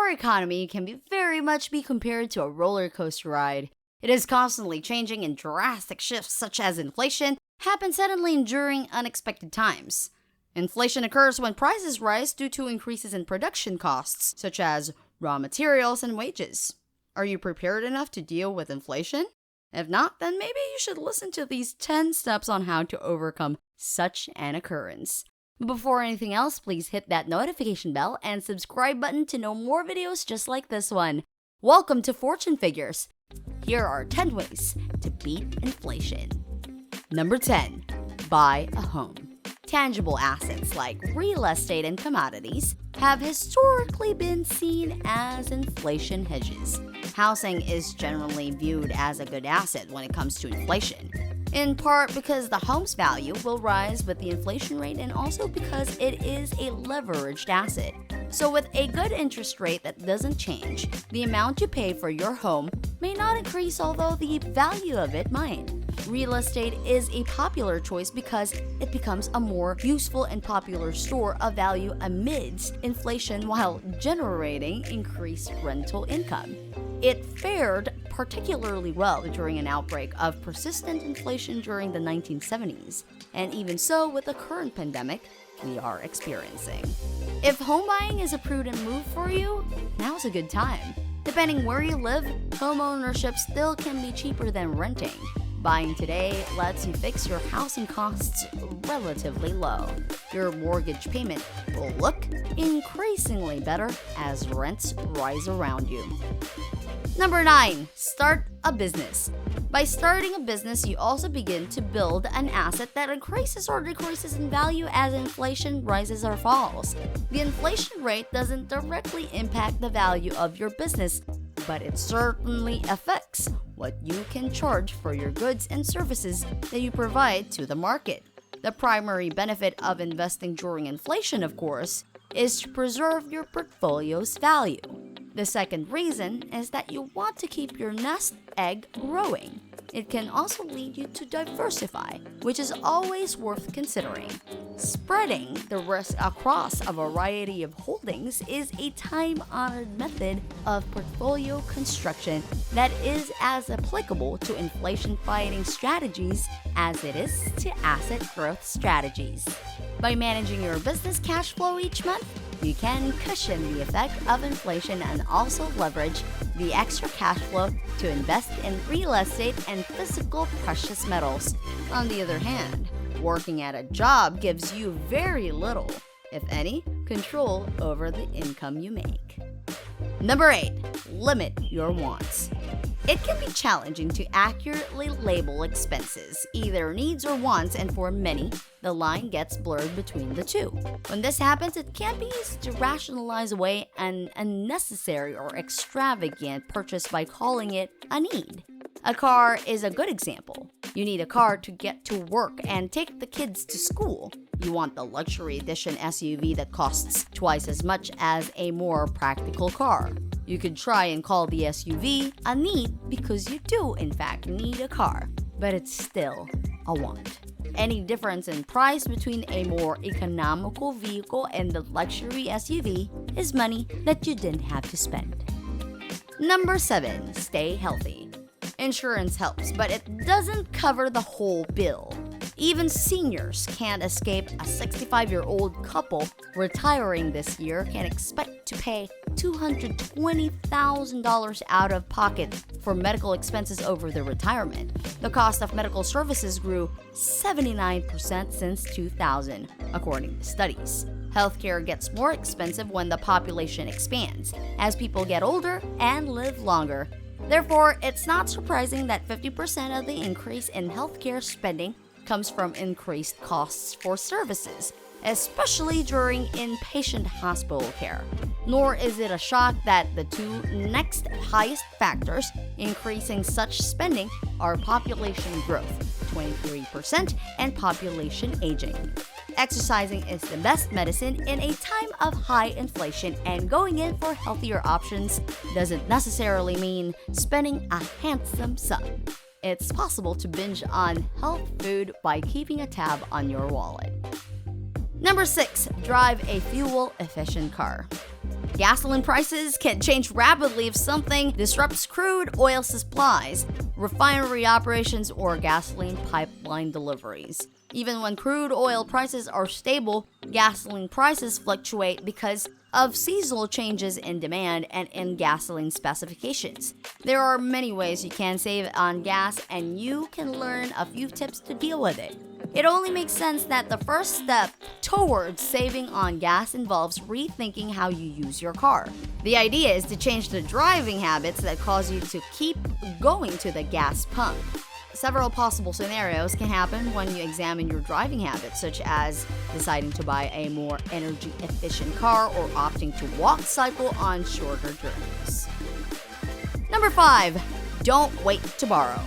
our economy can be very much be compared to a roller coaster ride. It is constantly changing, and drastic shifts such as inflation happen suddenly during unexpected times. Inflation occurs when prices rise due to increases in production costs, such as raw materials and wages. Are you prepared enough to deal with inflation? If not, then maybe you should listen to these 10 steps on how to overcome such an occurrence. Before anything else, please hit that notification bell and subscribe button to know more videos just like this one. Welcome to Fortune Figures. Here are 10 ways to beat inflation. Number 10. Buy a home. Tangible assets like real estate and commodities have historically been seen as inflation hedges. Housing is generally viewed as a good asset when it comes to inflation, in part because the home's value will rise with the inflation rate and also because it is a leveraged asset. So with a good interest rate that doesn't change, the amount you pay for your home may not increase, although the value of it might. Real estate is a popular choice because it becomes a more useful and popular store of value amidst inflation while generating increased rental income. It fared particularly well during an outbreak of persistent inflation during the 1970s, and even so with the current pandemic we are experiencing. If home buying is a prudent move for you, now's a good time. Depending where you live, home ownership still can be cheaper than renting. Buying today lets you fix your housing costs relatively low. Your mortgage payment will look increasingly better as rents rise around you. Number 9. Start a business. By starting a business, you also begin to build an asset that increases or decreases in value as inflation rises or falls. The inflation rate doesn't directly impact the value of your business, but it certainly affects what you can charge for your goods and services that you provide to the market. The primary benefit of investing during inflation, of course, is to preserve your portfolio's value. The second reason is that you want to keep your nest egg growing. It can also lead you to diversify, which is always worth considering. Spreading the risk across a variety of holdings is a time-honored method of portfolio construction that is as applicable to inflation-fighting strategies as it is to asset growth strategies. By managing your business cash flow each month, you can cushion the effect of inflation and also leverage the extra cash flow to invest in real estate and physical precious metals. On the other hand, working at a job gives you very little, if any, control over the income you make. Number 8. Limit your wants. It can be challenging to accurately label expenses, either needs or wants, and for many, the line gets blurred between the two. When this happens, it can be easy to rationalize away an unnecessary or extravagant purchase by calling it a need. A car is a good example. You need a car to get to work and take the kids to school. You want the luxury edition SUV that costs twice as much as a more practical car. You could try and call the SUV a need because you do, in fact, need a car, but it's still a want. Any difference in price between a more economical vehicle and the luxury SUV is money that you didn't have to spend. Number 7. Stay healthy. Insurance helps, but it doesn't cover the whole bill. Even seniors can't escape. A 65-year-old couple retiring this year can expect to pay $220,000 out of pocket for medical expenses over their retirement. The cost of medical services grew 79% since 2000, according to studies. Healthcare gets more expensive when the population expands, as people get older and live longer. Therefore, it's not surprising that 50% of the increase in healthcare spending comes from increased costs for services, especially during inpatient hospital care. Nor is it a shock that the two next highest factors increasing such spending are population growth, 23%, and population aging. Exercising is the best medicine in a time of high inflation, and going in for healthier options doesn't necessarily mean spending a handsome sum. It's possible to binge on health food by keeping a tab on your wallet. Number 6. Drive a fuel-efficient car. Gasoline prices can change rapidly if something disrupts crude oil supplies, refinery operations, or gasoline pipeline deliveries. Even when crude oil prices are stable, gasoline prices fluctuate because of seasonal changes in demand and in gasoline specifications. There are many ways you can save on gas, and you can learn a few tips to deal with it. It only makes sense that the first step towards saving on gas involves rethinking how you use your car. The idea is to change the driving habits that cause you to keep going to the gas pump. Several possible scenarios can happen when you examine your driving habits, such as deciding to buy a more energy-efficient car or opting to walk, cycle on shorter journeys. Number 5. Don't wait to borrow.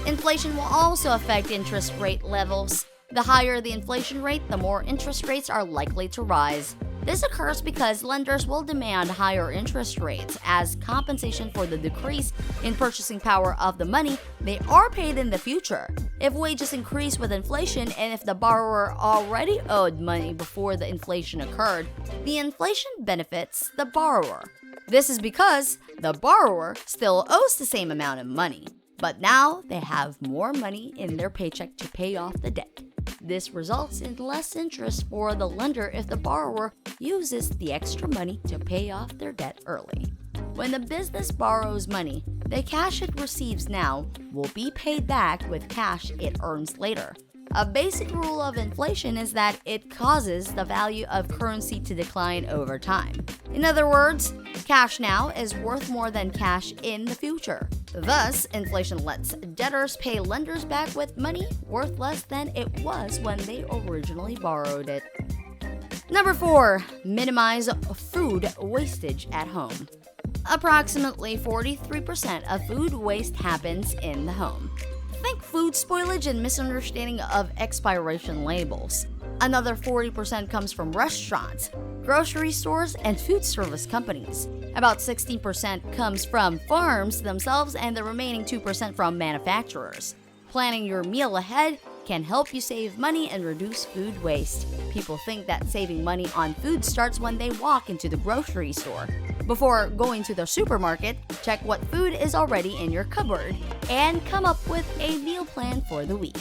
Inflation will also affect interest rate levels. The higher the inflation rate, the more interest rates are likely to rise. This occurs because lenders will demand higher interest rates as compensation for the decrease in purchasing power of the money they are paid in the future. If wages increase with inflation and if the borrower already owed money before the inflation occurred, the inflation benefits the borrower. This is because the borrower still owes the same amount of money, but now they have more money in their paycheck to pay off the debt. This results in less interest for the lender if the borrower uses the extra money to pay off their debt early. When the business borrows money, the cash it receives now will be paid back with cash it earns later. A basic rule of inflation is that it causes the value of currency to decline over time. In other words, cash now is worth more than cash in the future. Thus, inflation lets debtors pay lenders back with money worth less than it was when they originally borrowed it. Number 4. Minimize food wastage at home. Approximately 43% of food waste happens in the home. Think food spoilage and misunderstanding of expiration labels. Another 40% comes from restaurants, grocery stores, and food service companies. About 16% comes from farms themselves, and the remaining 2% from manufacturers. Planning your meal ahead can help you save money and reduce food waste. People think that saving money on food starts when they walk into the grocery store. Before going to the supermarket, check what food is already in your cupboard and come up with a meal plan for the week.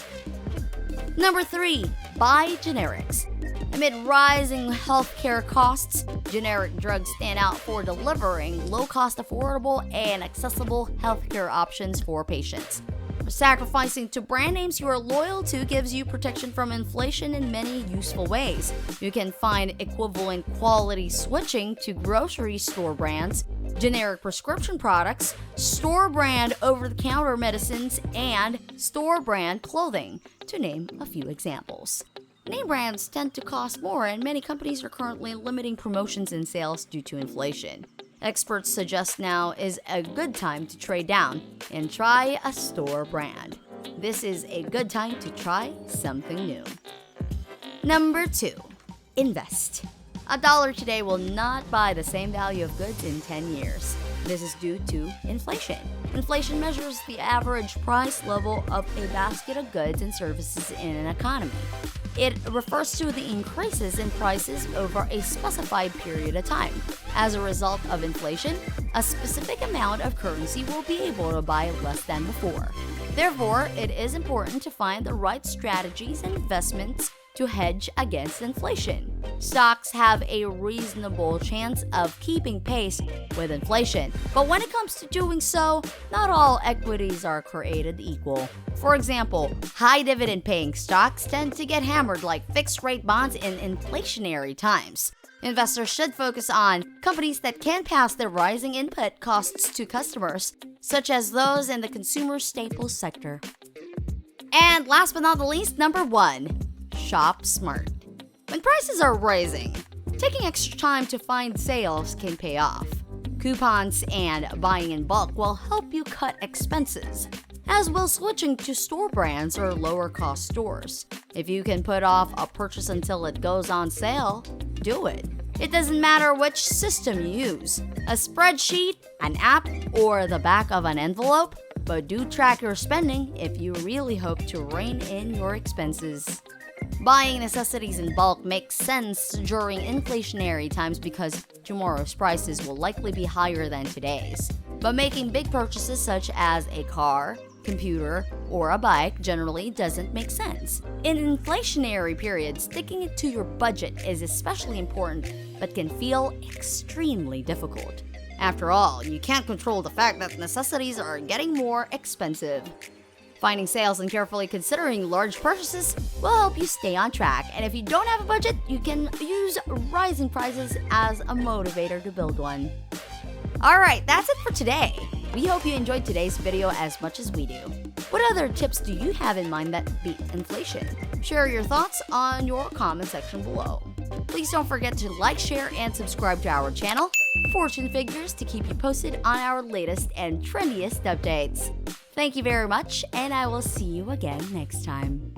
Number 3. Buy generics. Amid rising healthcare costs, generic drugs stand out for delivering low-cost, affordable, and accessible healthcare options for patients. Sacrificing to brand names you are loyal to gives you protection from inflation in many useful ways. You can find equivalent quality switching to grocery store brands, generic prescription products, store brand over-the-counter medicines, and store brand clothing, to name a few examples. Name brands tend to cost more, and many companies are currently limiting promotions and sales due to inflation. Experts suggest now is a good time to trade down and try a store brand. This is a good time to try something new. Number 2. Invest. $1 today will not buy the same value of goods in 10 years. This is due to inflation. Inflation measures the average price level of a basket of goods and services in an economy. It refers to the increases in prices over a specified period of time. As a result of inflation, a specific amount of currency will be able to buy less than before. Therefore, it is important to find the right strategies and investments to hedge against inflation. Stocks have a reasonable chance of keeping pace with inflation, but when it comes to doing so, not all equities are created equal. For example, high dividend-paying stocks tend to get hammered like fixed-rate bonds in inflationary times. Investors should focus on companies that can pass their rising input costs to customers, such as those in the consumer staples sector. And last but not the least, number 1. Shop smart. When prices are rising, taking extra time to find sales can pay off. Coupons and buying in bulk will help you cut expenses, as will switching to store brands or lower cost stores. If you can put off a purchase until it goes on sale, do it. It doesn't matter which system you use, a spreadsheet, an app, or the back of an envelope, but do track your spending if you really hope to rein in your expenses. Buying necessities in bulk makes sense during inflationary times because tomorrow's prices will likely be higher than today's. But making big purchases such as a car, computer, or a bike generally doesn't make sense. In inflationary periods, sticking to your budget is especially important but can feel extremely difficult. After all, you can't control the fact that necessities are getting more expensive. Finding sales and carefully considering large purchases will help you stay on track. And if you don't have a budget, you can use rising prices as a motivator to build one. Alright, that's it for today. We hope you enjoyed today's video as much as we do. What other tips do you have in mind that beat inflation? Share your thoughts on your comment section below. Please don't forget to like, share, and subscribe to our channel, Fortune Figures, to keep you posted on our latest and trendiest updates. Thank you very much, and I will see you again next time.